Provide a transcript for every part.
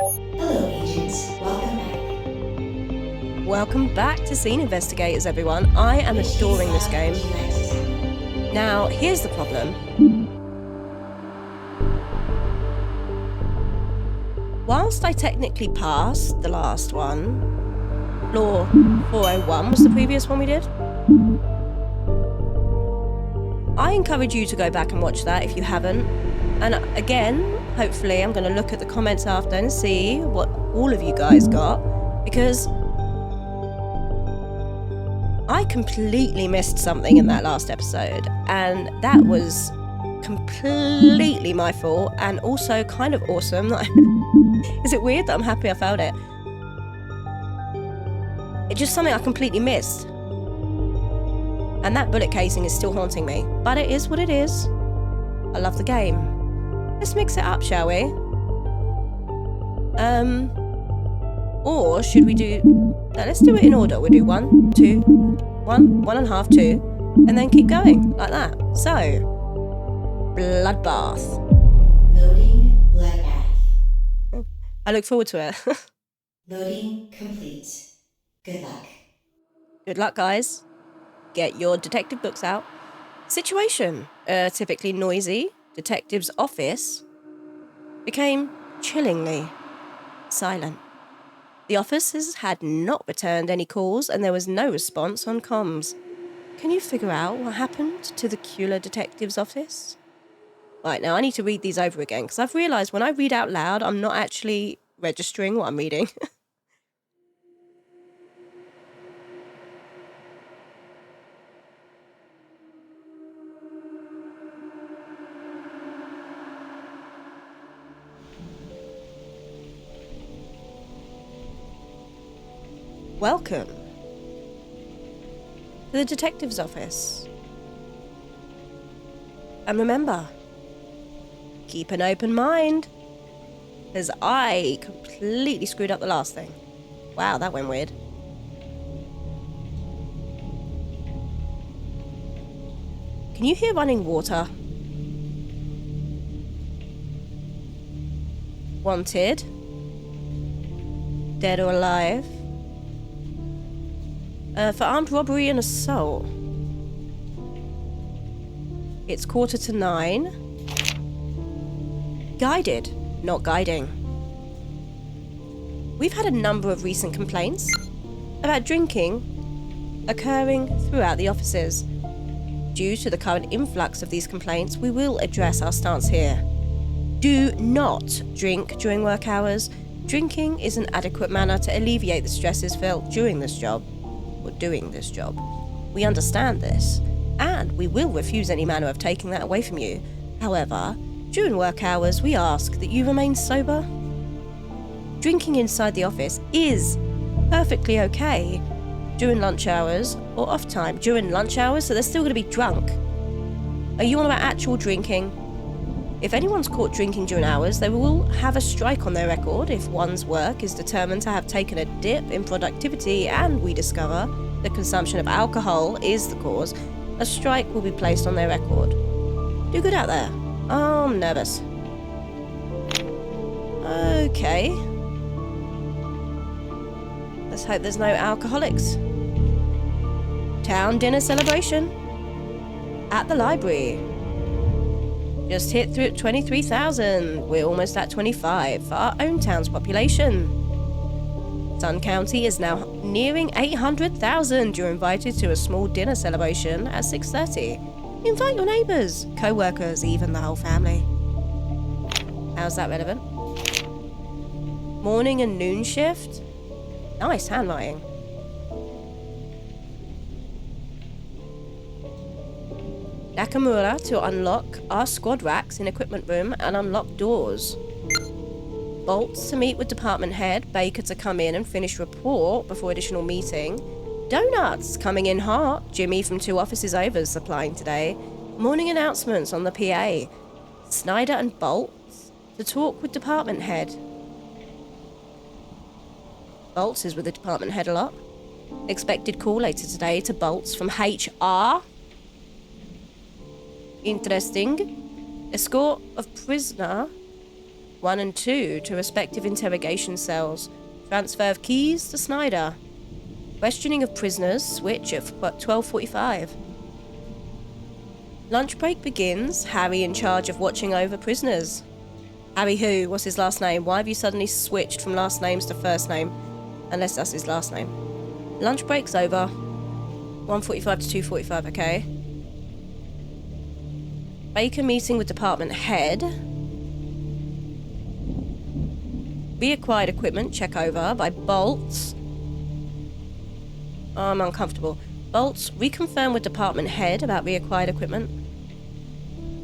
Hello, agents. Welcome back. Welcome back to Scene Investigators, everyone. I am adoring this game. Would you like to tackle? Now, here's the problem. Whilst I technically passed the last one, Floor 401 was the previous one we did. I encourage you to go back and watch that if you haven't. And again, hopefully I'm going to look at the comments after and see what all of you guys got, because I completely missed something in that last episode, and that was completely my fault, and also kind of awesome. Is it weird that I'm happy I found it? It's just something I completely missed. And that bullet casing is still haunting me. But it is what it is. I love the game. Let's mix it up, shall we? Or should we do... No, let's do it in order. We'll do 1, 2, 1, 1.5, 2, and then keep going, like that. So, Bloodbath. Loading bloodbath. I look forward to it. Loading complete. Good luck. Good luck, guys. Get your detective books out. Situation. Typically noisy detective's office became chillingly silent. The officers had not returned any calls, and there was no response on comms. Can you figure out what happened to the Kula detective's office? Right, now I need to read these over again, because I've realised when I read out loud, I'm not actually registering what I'm reading. Welcome to the detective's office. And remember, keep an open mind, because I completely screwed up the last thing. Wow, that went weird. Can you hear running water? Wanted. Dead or alive. For armed robbery and assault. It's 9:15. Guided, not guiding. We've had a number of recent complaints about drinking occurring throughout the offices. Due to the current influx of these complaints, we will address our stance here. Do not drink during work hours. Drinking is an adequate manner to alleviate the stresses felt during this job. Or doing this job. We understand this, and we will refuse any manner of taking that away from you. However, during work hours, we ask that you remain sober. Drinking inside the office is perfectly okay during lunch hours or off time. During lunch hours, so they're still going to be drunk. Are you on about actual drinking? If anyone's caught drinking during hours, they will have a strike on their record. If one's work is determined to have taken a dip in productivity and we discover the consumption of alcohol is the cause, a strike will be placed on their record. Do good out there. Oh, I'm nervous. Okay. Let's hope there's no alcoholics. Town dinner celebration at the library. Just hit through 23,000. We're almost at 25 for our own town's population. Sun County is now nearing 800,000. You're invited to a small dinner celebration at 6:30. Invite your neighbours, co-workers, even the whole family. How's that relevant? Morning and noon shift? Nice handwriting. Nakamura to unlock our squad racks in equipment room and unlock doors. Bolts to meet with department head. Baker to come in and finish report before additional meeting. Donuts coming in hot. Jimmy from 2 offices over supplying today. Morning announcements on the PA. Snyder and Bolts to talk with department head. Bolts is with the department head a lot. Expected call later today to Bolts from HR. Interesting. Escort of prisoner 1 and 2 to respective interrogation cells. Transfer of keys to Snyder. Questioning of prisoners switch at 12:45. Lunch break begins. Harry in charge of watching over prisoners. Harry who? What's his last name? Why have you suddenly switched from last names to first name? Unless that's his last name. Lunch break's over. 1:45 to 2:45, okay. Baker meeting with department head. Reacquired equipment check over by Bolts. Oh, I'm uncomfortable. Bolts reconfirm with department head about reacquired equipment.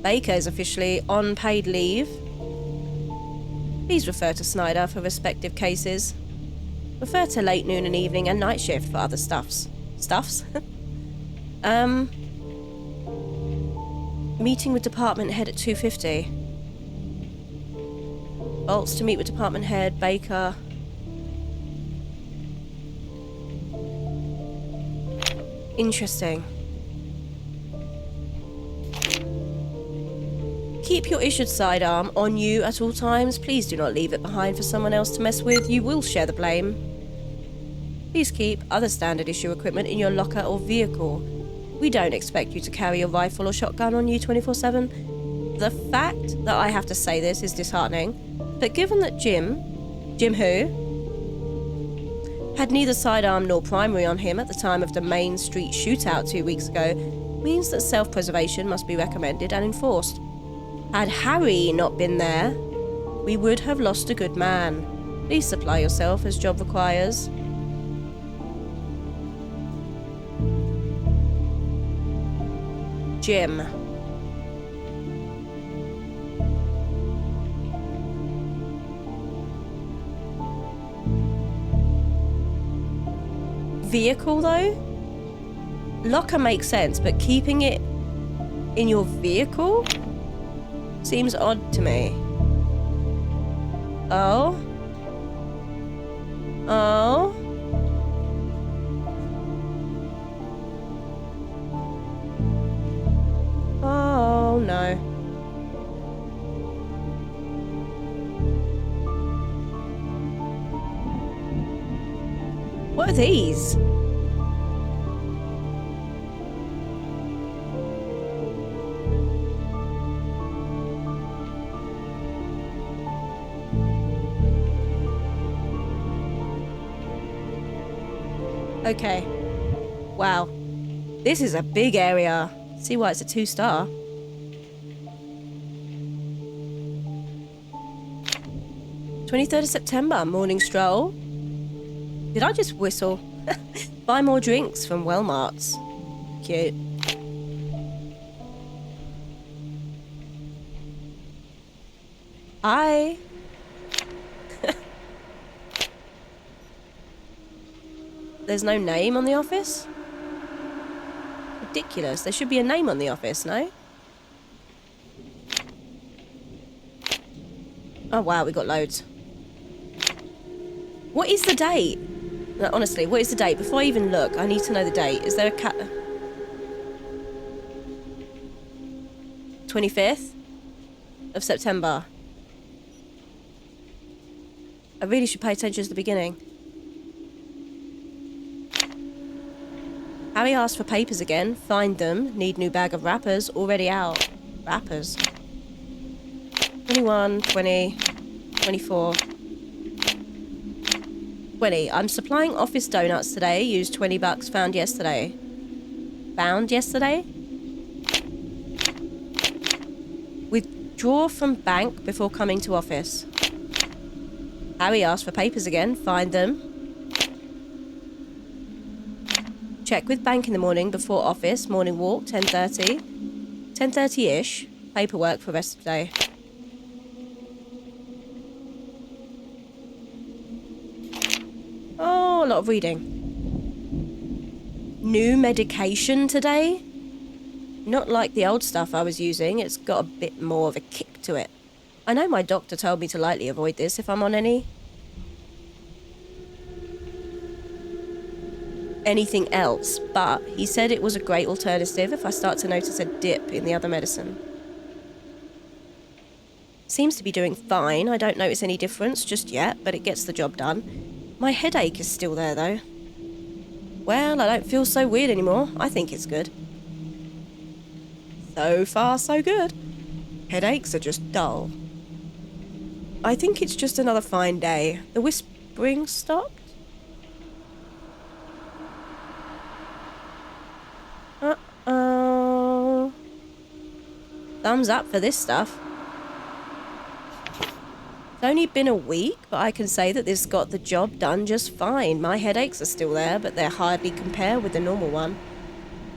Baker is officially on paid leave. Please refer to Snyder for respective cases. Refer to late noon and evening and night shift for other stuffs. Stuffs? Meeting with department head at 2:50. Bolts to meet with department head, Baker. Interesting. Keep your issued sidearm on you at all times. Please do not leave it behind for someone else to mess with. You will share the blame. Please keep other standard issue equipment in your locker or vehicle. We don't expect you to carry a rifle or shotgun on you 24/7. The fact that I have to say this is disheartening, but given that Jim who? Had neither sidearm nor primary on him at the time of the Main Street shootout 2 weeks ago, means that self-preservation must be recommended and enforced. Had Harry not been there, we would have lost a good man. Please supply yourself as job requires. Jim. Vehicle though? Locker makes sense, but keeping it in your vehicle seems odd to me. Oh? Oh? Oh no. What are these? Okay. Wow. This is a big area. See why it's a 2-star. "23rd of September, morning stroll." Did I just whistle? Buy more drinks from Wellmarts. Cute. Hi. There's no name on the office? Ridiculous. There should be a name on the office, no? Oh wow, we got loads. What is the date? No, honestly, what is the date? Before I even look, I need to know the date. Is there a 25th of September? I really should pay attention to the beginning. Harry asked for papers again. Find them. Need new bag of wrappers. Already out. Wrappers. 21, 20, 24. 20. I'm supplying office donuts today. Used $20 found yesterday. Found yesterday? Withdraw from bank before coming to office. Harry asked for papers again. Find them. Check with bank in the morning before office. Morning walk, 10:30. 10:30-ish. Paperwork for rest of the day. Oh, a lot of reading. New medication today? Not like the old stuff I was using. It's got a bit more of a kick to it. I know my doctor told me to lightly avoid this if I'm on anything else, but he said it was a great alternative if I start to notice a dip in the other medicine. Seems to be doing fine. I don't notice any difference just yet, but it gets the job done. My headache is still there, though. Well, I don't feel so weird anymore. I think it's good. So far, so good. Headaches are just dull. I think it's just another fine day. The whispering stopped. Uh-oh. Thumbs up for this stuff. It's only been a week, but I can say that this got the job done just fine. My headaches are still there, but they're hardly compared with the normal one.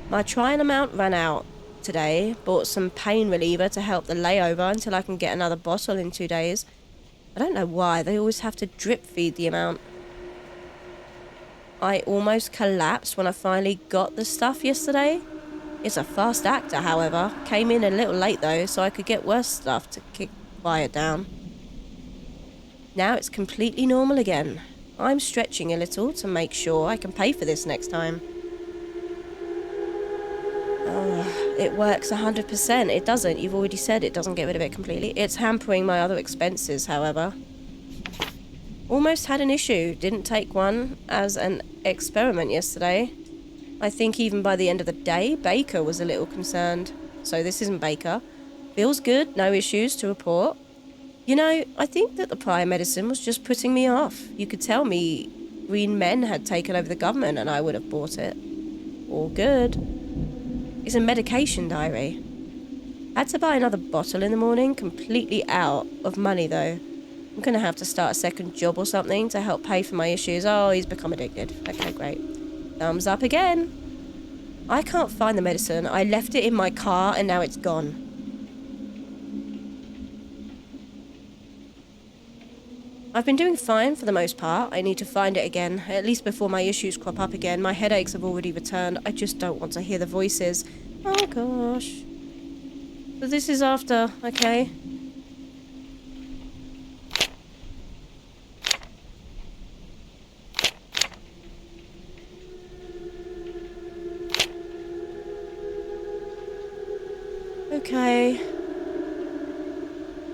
My trying amount ran out today. Bought some pain reliever to help the layover until I can get another bottle in 2 days. I don't know why, they always have to drip feed the amount. I almost collapsed when I finally got the stuff yesterday. It's a fast actor, however. Came in a little late though, so I could get worse stuff to quiet down. Now it's completely normal again. I'm stretching a little to make sure I can pay for this next time. It works 100%. It doesn't. You've already said it doesn't get rid of it completely. It's hampering my other expenses, however. Almost had an issue. Didn't take one as an experiment yesterday. I think even by the end of the day, Baker was a little concerned. So this isn't Baker. Feels good. No issues to report. You know, I think that the prior medicine was just putting me off. You could tell me green men had taken over the government and I would have bought it. All good. It's a medication diary. Had to buy another bottle in the morning, completely out of money though. I'm going to have to start a second job or something to help pay for my issues. Oh, he's become addicted. Okay, great. Thumbs up again. I can't find the medicine. I left it in my car and now it's gone. I've been doing fine for the most part. I need to find it again, at least before my issues crop up again. My headaches have already returned. I just don't want to hear the voices. Oh gosh. So this is after, okay. Okay.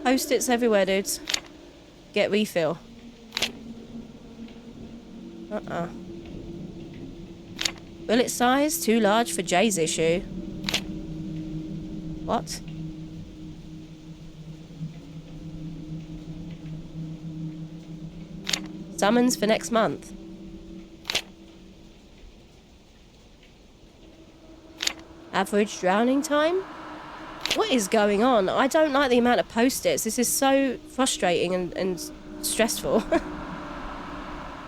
Post-its everywhere, dudes. Get refill. Bullet size too large for Jay's issue. What? Summons for next month. Average drowning time? What is going on? I don't like the amount of post-its. This is so frustrating and stressful.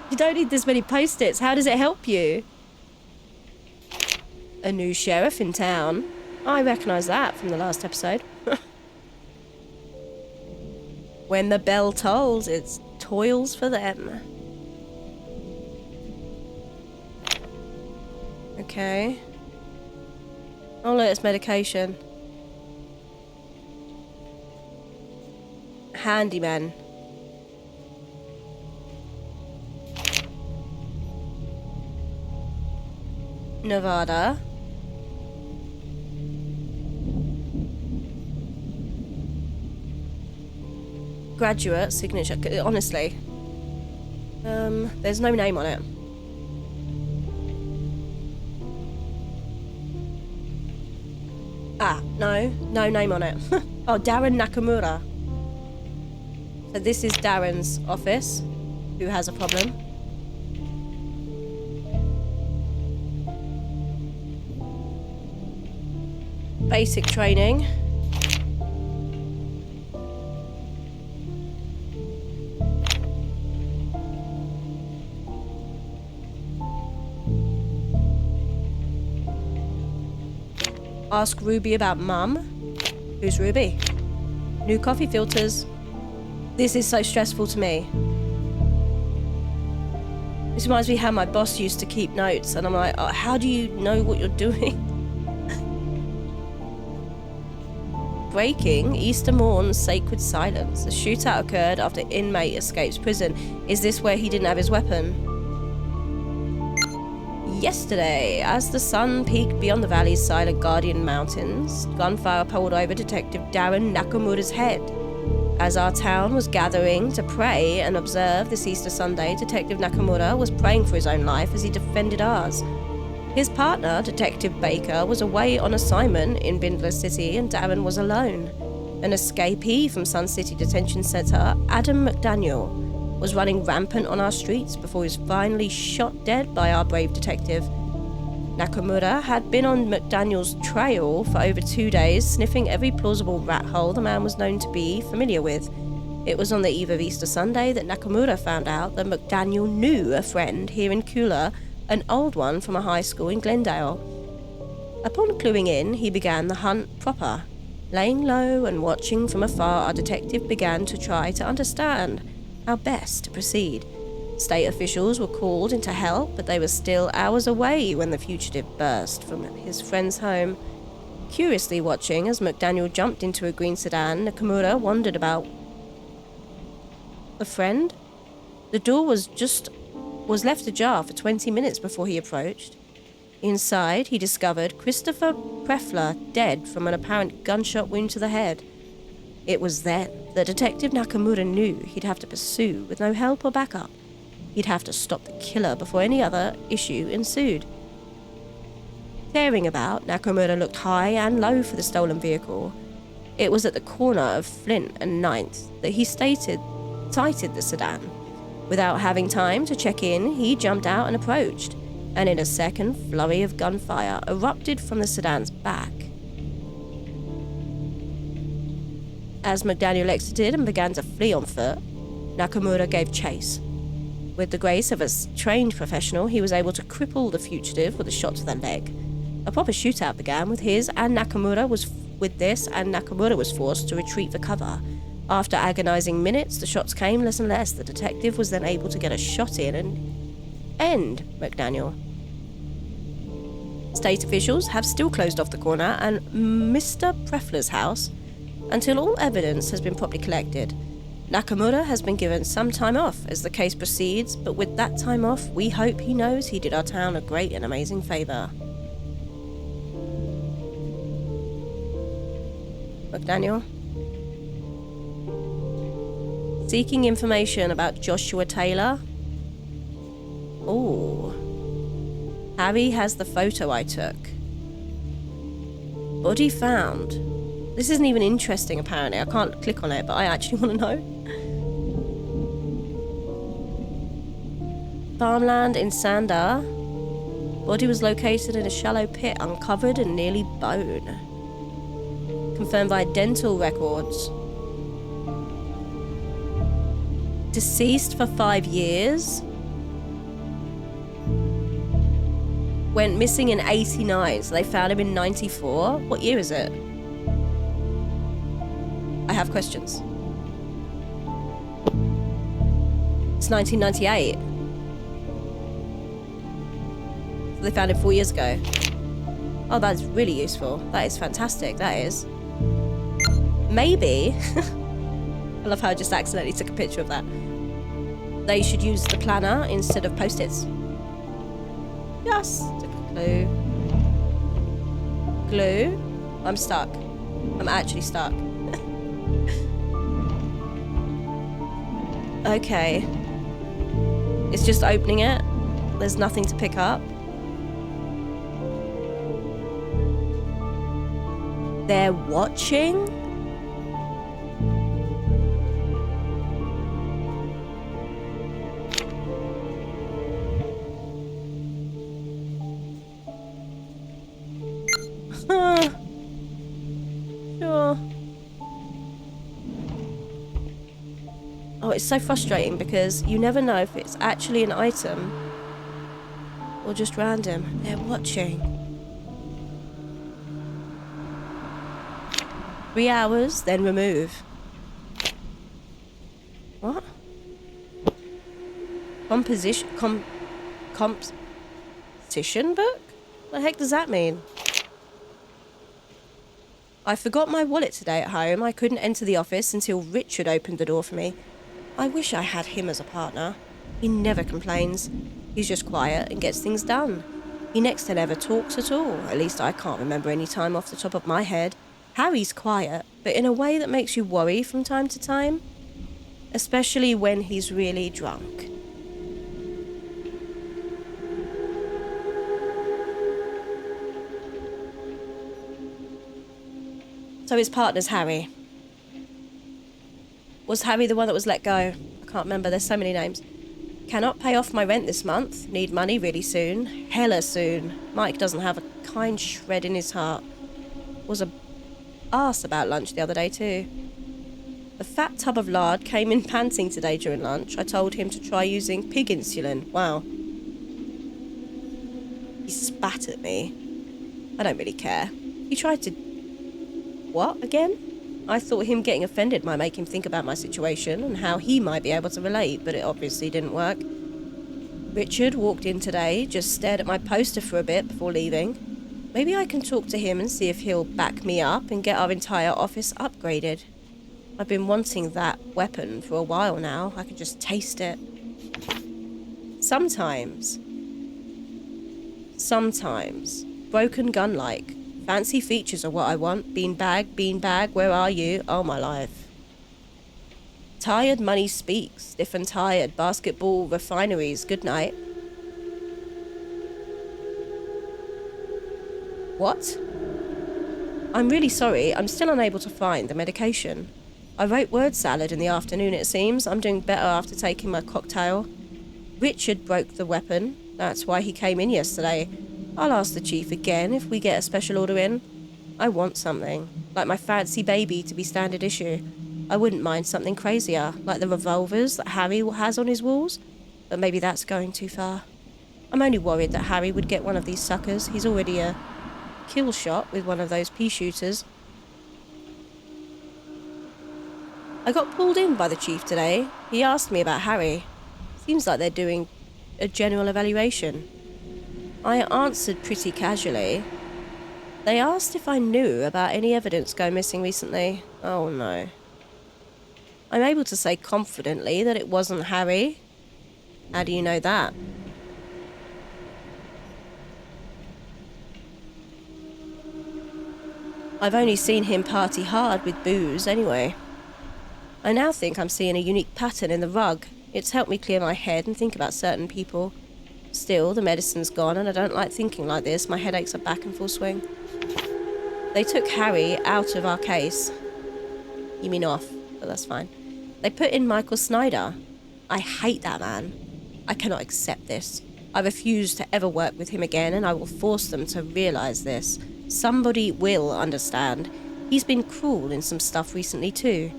You don't need this many post-its. How does it help you? A new sheriff in town. I recognise that from the last episode. When the bell tolls, it's toils for them. Okay. Oh look, it's medication. Handyman. Nevada. Graduate signature. Honestly, there's no name on it. No name on it. Oh, Darren Nakamura. So this is Darren's office, who has a problem. Basic training. Ask Ruby about Mum. Who's Ruby? New coffee filters. This is so stressful to me. This reminds me how my boss used to keep notes, and I'm like, oh, how do you know what you're doing? Breaking Easter morn's sacred silence. A shootout occurred after inmate escapes prison. Is this where he didn't have his weapon? Yesterday, as the sun peaked beyond the valley's silent guardian mountains, gunfire pulled over Detective Darren Nakamura's head. As our town was gathering to pray and observe this Easter Sunday, Detective Nakamura was praying for his own life as he defended ours. His partner, Detective Baker, was away on assignment in Bindler City and Darren was alone. An escapee from Sun City Detention Center, Adam McDaniel, was running rampant on our streets before he was finally shot dead by our brave detective. Nakamura had been on McDaniel's trail for over 2 days, sniffing every plausible rat hole the man was known to be familiar with. It was on the eve of Easter Sunday that Nakamura found out that McDaniel knew a friend here in Kula, an old one from a high school in Glendale. Upon cluing in, he began the hunt proper. Laying low and watching from afar, our detective began to try to understand how best to proceed. State officials were called in to help, but they were still hours away when the fugitive burst from his friend's home. Curiously watching as McDaniel jumped into a green sedan, Nakamura wondered about the friend. The door was left ajar for 20 minutes before he approached. Inside, he discovered Christopher Preffler dead from an apparent gunshot wound to the head. It was then that Detective Nakamura knew he'd have to pursue with no help or backup. He'd have to stop the killer before any other issue ensued. Staring about, Nakamura looked high and low for the stolen vehicle. It was at the corner of Flint and 9th that he sighted the sedan. Without having time to check in, he jumped out and approached, and in a second, flurry of gunfire erupted from the sedan's back. As McDaniel exited and began to flee on foot, Nakamura gave chase. With the grace of a trained professional, he was able to cripple the fugitive with a shot to the leg. A proper shootout began with Nakamura was forced to retreat for cover. After agonizing minutes, the shots came less and less. The detective was then able to get a shot in and end McDaniel. State officials have still closed off the corner and Mr. Preffler's house until all evidence has been properly collected. Nakamura has been given some time off as the case proceeds, but with that time off, we hope he knows he did our town a great and amazing favour. McDaniel. Seeking information about Joshua Taylor. Oh. Harry has the photo I took. Body found. This isn't even interesting, apparently. I can't click on it, but I actually want to know. Farmland in Sanda. Body was located in a shallow pit, uncovered and nearly bone. Confirmed by dental records. Deceased for 5 years. Went missing in 89, so they found him in 94. What year is it? I have questions. It's 1998. So they found him 4 years ago. Oh, that's really useful. That is fantastic, that is. Maybe, I love how I just accidentally took a picture of that. They should use the planner instead of post-its. Just a clue. Glue? I'm stuck. I'm actually stuck. Okay. It's just opening it. There's nothing to pick up. They're watching? Sure. Oh, it's so frustrating because you never know if it's actually an item or just random. They're watching. 3 hours, then remove. What? Composition book? What the heck does that mean? I forgot my wallet today at home. I couldn't enter the office until Richard opened the door for me. I wish I had him as a partner. He never complains. He's just quiet and gets things done. He next to never talks at all. At least I can't remember any time off the top of my head. Harry's quiet, but in a way that makes you worry from time to time, especially when he's really drunk. So his partner's Harry. Was Harry the one that was let go? I can't remember, there's so many names. Cannot pay off my rent this month. Need money really soon. Hella soon. Mike doesn't have a kind shred in his heart. Was a arse about lunch the other day too. A fat tub of lard came in panting today during lunch. I told him to try using pig insulin. Wow. He spat at me. I don't really care. He tried to... What, again? I thought him getting offended might make him think about my situation and how he might be able to relate, but it obviously didn't work. Richard walked in today, just stared at my poster for a bit before leaving. Maybe I can talk to him and see if he'll back me up and get our entire office upgraded. I've been wanting that weapon for a while now. I can just taste it. Sometimes, broken gun-like. Fancy features are what I want. Beanbag, where are you? Oh, my life. Tired money speaks. Stiff and tired. Basketball refineries. Good night. What? I'm really sorry. I'm still unable to find the medication. I wrote word salad in the afternoon, it seems. I'm doing better after taking my cocktail. Richard broke the weapon. That's why he came in yesterday. I'll ask the chief again if we get a special order in. I want something, like my fancy baby to be standard issue. I wouldn't mind something crazier, like the revolvers that Harry has on his walls, but maybe that's going too far. I'm only worried that Harry would get one of these suckers. He's already a kill shot with one of those pea shooters. I got pulled in by the chief today. He asked me about Harry. Seems like they're doing a general evaluation. I answered pretty casually. They asked if I knew about any evidence go missing recently. Oh no. I'm able to say confidently that it wasn't Harry. How do you know that? I've only seen him party hard with booze anyway. I now think I'm seeing a unique pattern in the rug. It's helped me clear my head and think about certain people. Still, the medicine's gone and I don't like thinking like this. My headaches are back in full swing. They took Harry out of our case. You mean off, but that's fine. They put in Michael Snyder. I hate that man. I cannot accept this. I refuse to ever work with him again and I will force them to realise this. Somebody will understand. He's been cruel in some stuff recently too.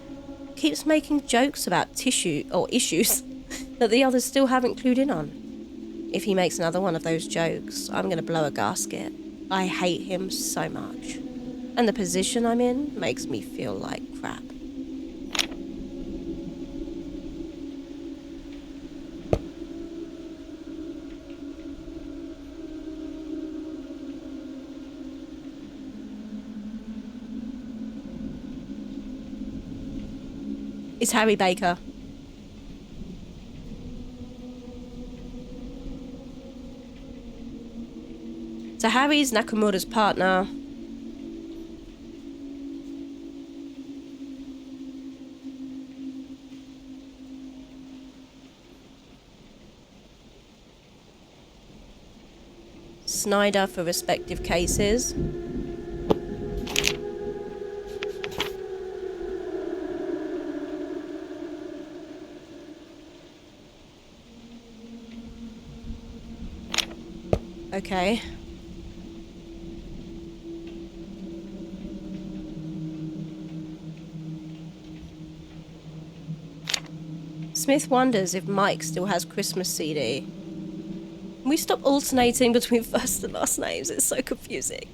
Keeps making jokes about tissue or issues that the others still haven't clued in on. If he makes another one of those jokes, I'm going to blow a gasket. I hate him so much. And the position I'm in makes me feel like crap. It's Harry Baker. So Harry's Nakamura's partner. Snyder for respective cases. Okay. Smith wonders if Mike still has Christmas CD. Can we stop alternating between first and last names? It's so confusing.